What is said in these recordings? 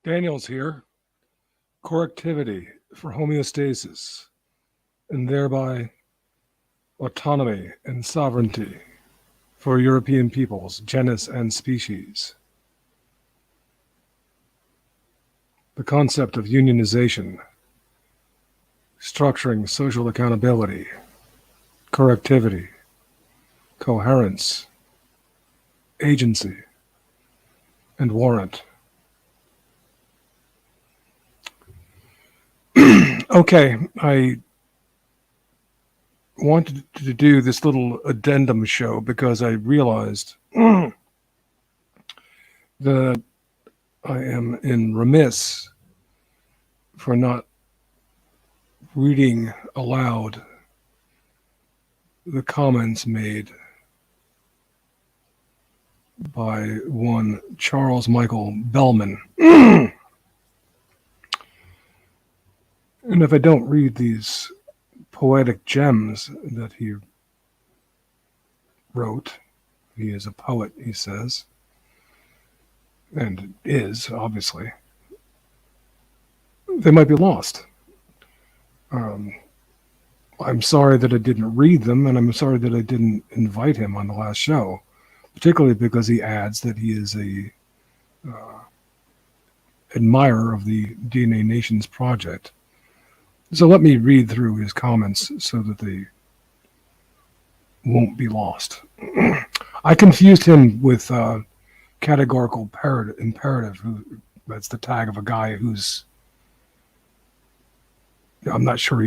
Daniel's here. Correctivity for homeostasis, and thereby autonomy and sovereignty for European peoples, genus and species. The concept of unionization, structuring social accountability, correctivity, coherence, agency, and warrant. Okay, I wanted to do this little addendum show because I realized that I am in remiss for not reading aloud the comments made by one Charles Michael Bellman. And if I don't read these poetic gems that he wrote, he is a poet, he says, and is, obviously, they might be lost. I'm sorry that I didn't read them, and I'm sorry that I didn't invite him on the last show, particularly because he adds that he is a admirer of the DNA Nations project. So let me read through his comments so that they won't be lost. I confused him with categorical imperative. That's the tag of a guy who's, I'm not sure if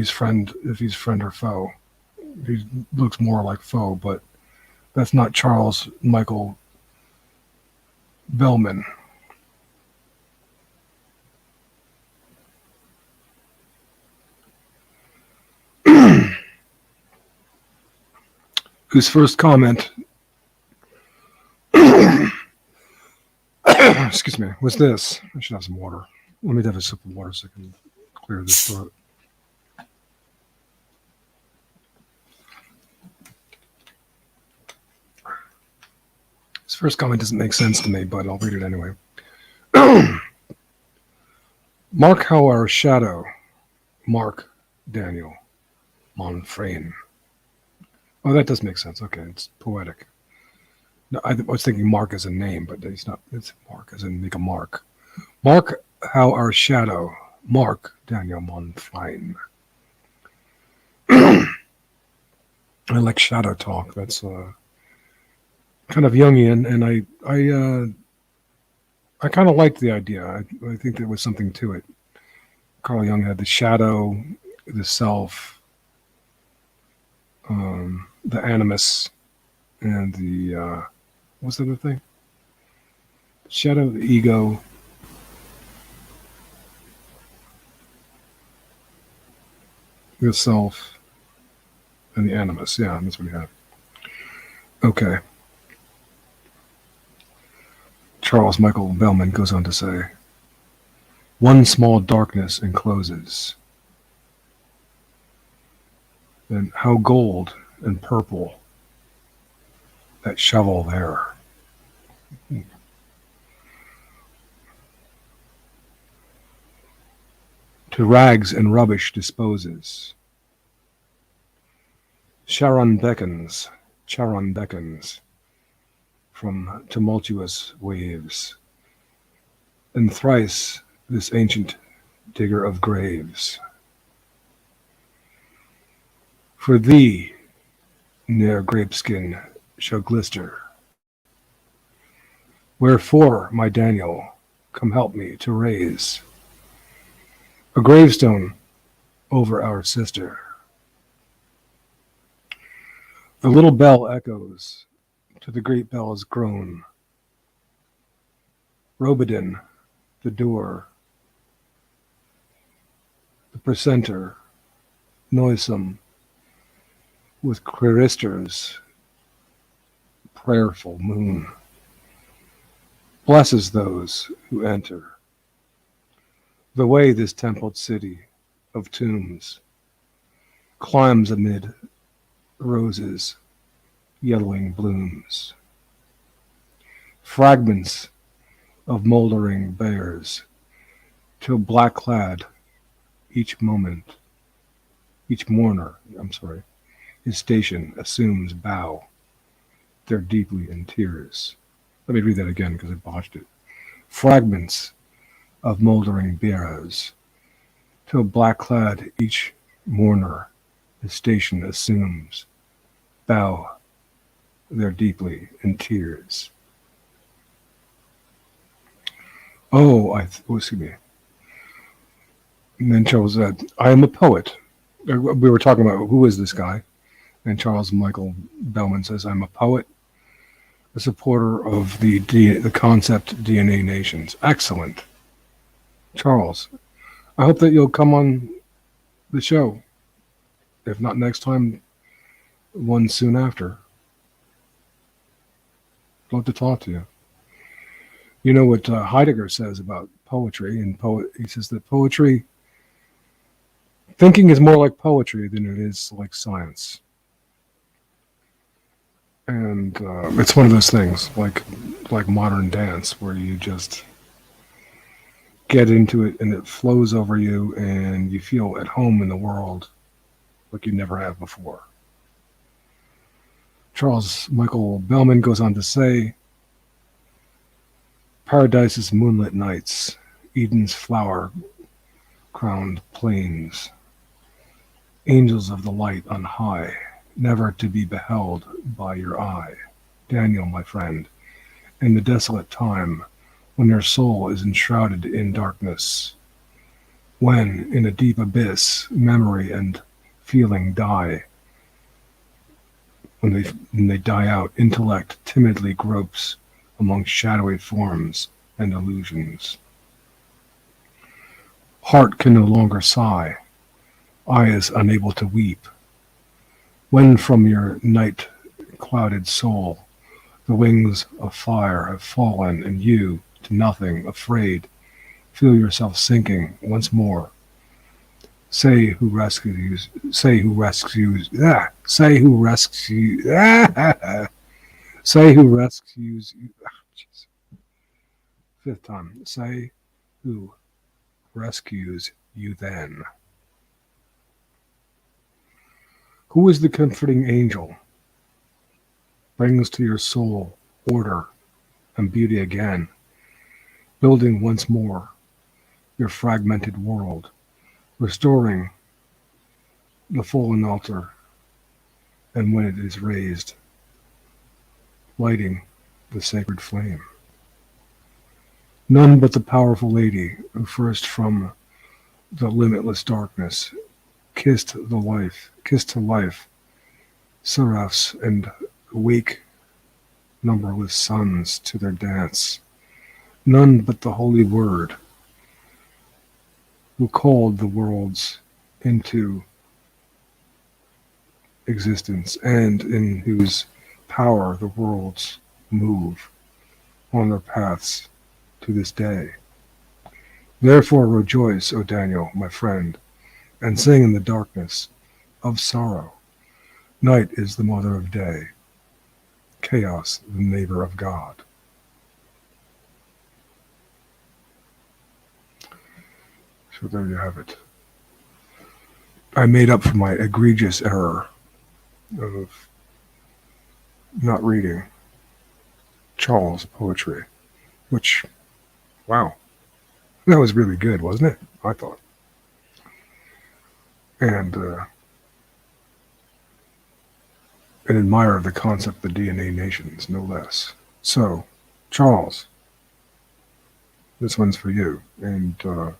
he's friend or foe. He looks more like foe, but that's not Charles Michael Bellman. Whose first comment excuse me, was this. I should have some water. Let me have a sip of water so I can clear this throat. His first comment doesn't make sense to me, but I'll read it anyway. Mark how our shadow, Mark Daniel Monfrain. Oh, that does make sense. Okay, it's poetic. No, I was thinking Mark as a name, but it's not. It's Mark as in make a mark. Mark how our shadow, Mark Daniel Monfrain. I like shadow talk. That's kind of Jungian, and I kind of liked the idea. I think there was something to it. Carl Jung had the shadow, the self, the animus, and the what's the other thing? Shadow, the ego, the self, and the animus. Yeah, that's what we have. Okay. Charles Michael Bellman goes on to say, one small darkness encloses. Then how gold and purple that shovel there. To rags and rubbish disposes. Charon beckons from tumultuous waves, and thrice this ancient digger of graves. For thee, ne'er grapeskin shall glister. Wherefore, my Daniel, come help me to raise a gravestone over our sister. The little bell echoes to the great bell's groan. Robidin, the door, the precentor, noisome, with Chryster's prayerful moon, blesses those who enter the way this templed city of tombs climbs amid roses, yellowing blooms. Fragments of moldering bears till black-clad each moment, each mourner, his station assumes bow, they're deeply in tears. Let me read that again because I botched it. Fragments of moldering biers, till black-clad each mourner his station assumes, bow, they're deeply in tears. Excuse me. And then Charles said, I am a poet. We were talking about who is this guy? And Charles Michael Bellman says, I'm a poet, a supporter of the concept DNA nations. Excellent. Charles, I hope that you'll come on the show. If not next time, one soon after. I'd love to talk to you. You know what Heidegger says about poetry, and he says that thinking is more like poetry than it is like science. And it's one of those things, like modern dance, where you just get into it and it flows over you and you feel at home in the world like you never have before. Charles Michael Bellman goes on to say, Paradise's moonlit nights, Eden's flower-crowned plains, angels of the light on high, never to be beheld by your eye. Daniel, my friend, in the desolate time when your soul is enshrouded in darkness, when in a deep abyss memory and feeling die, when they die out, intellect timidly gropes among shadowy forms and illusions. Heart can no longer sigh, eye is unable to weep. When from your night-clouded soul the wings of fire have fallen, and you, to nothing, afraid, feel yourself sinking once more. Say who rescues, say who rescues, say who rescues, say who rescues you. Fifth time. Say who rescues you then. Who is the comforting angel? Brings to your soul order and beauty again, building once more your fragmented world, restoring the fallen altar, and when it is raised, lighting the sacred flame. None but the powerful lady who first from the limitless darkness kissed to life, seraphs and awake numberless suns to their dance. None but the holy word who called the worlds into existence, and in whose power the worlds move on their paths to this day. Therefore rejoice, O Daniel, my friend, and sing in the darkness of sorrow. Night is the mother of day, chaos the neighbor of God. So there you have it. I made up for my egregious error of not reading Charles' poetry, which, wow, that was really good, wasn't it? I thought. And an admirer of the concept of the DNA nations, no less. So, Charles, this one's for you. And I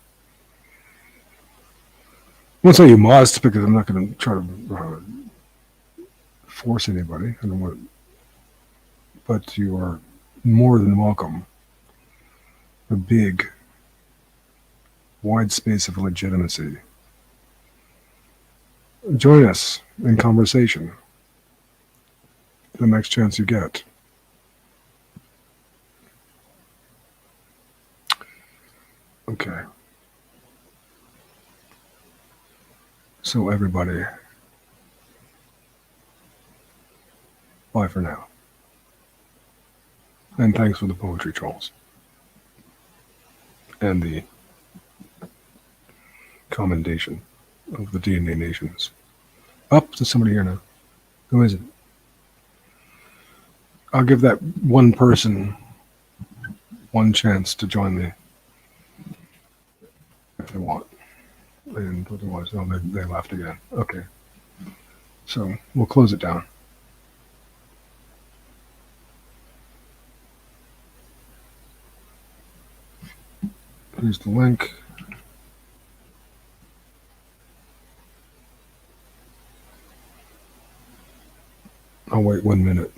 won't say you must, because I'm not going to try to force anybody. I don't want, but you are more than welcome. A big, wide space of legitimacy. Join us in conversation the next chance you get. Okay. So everybody, bye for now. And thanks for the poetry, Charles. And the commendation of the DNA nations. Up to somebody here now. Who is it? I'll give that one person one chance to join me if they want. And otherwise, oh, they left again. Okay. So we'll close it down. Here's the link. I'll wait 1 minute.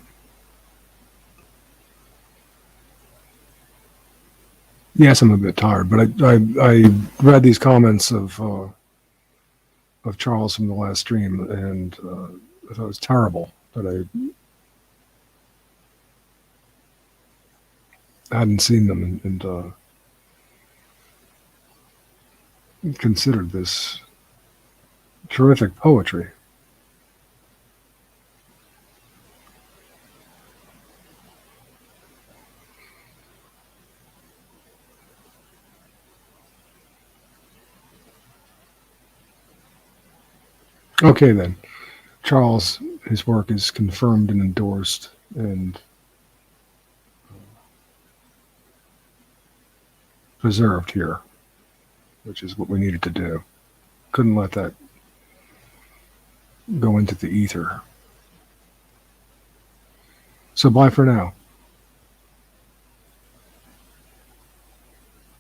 Yes, I'm a bit tired, but I read these comments of Charles from the last stream, and I thought it was terrible that I hadn't seen them and considered this terrific poetry. Okay, then. Charles, his work is confirmed and endorsed and preserved here, which is what we needed to do. Couldn't let that go into the ether. So bye for now.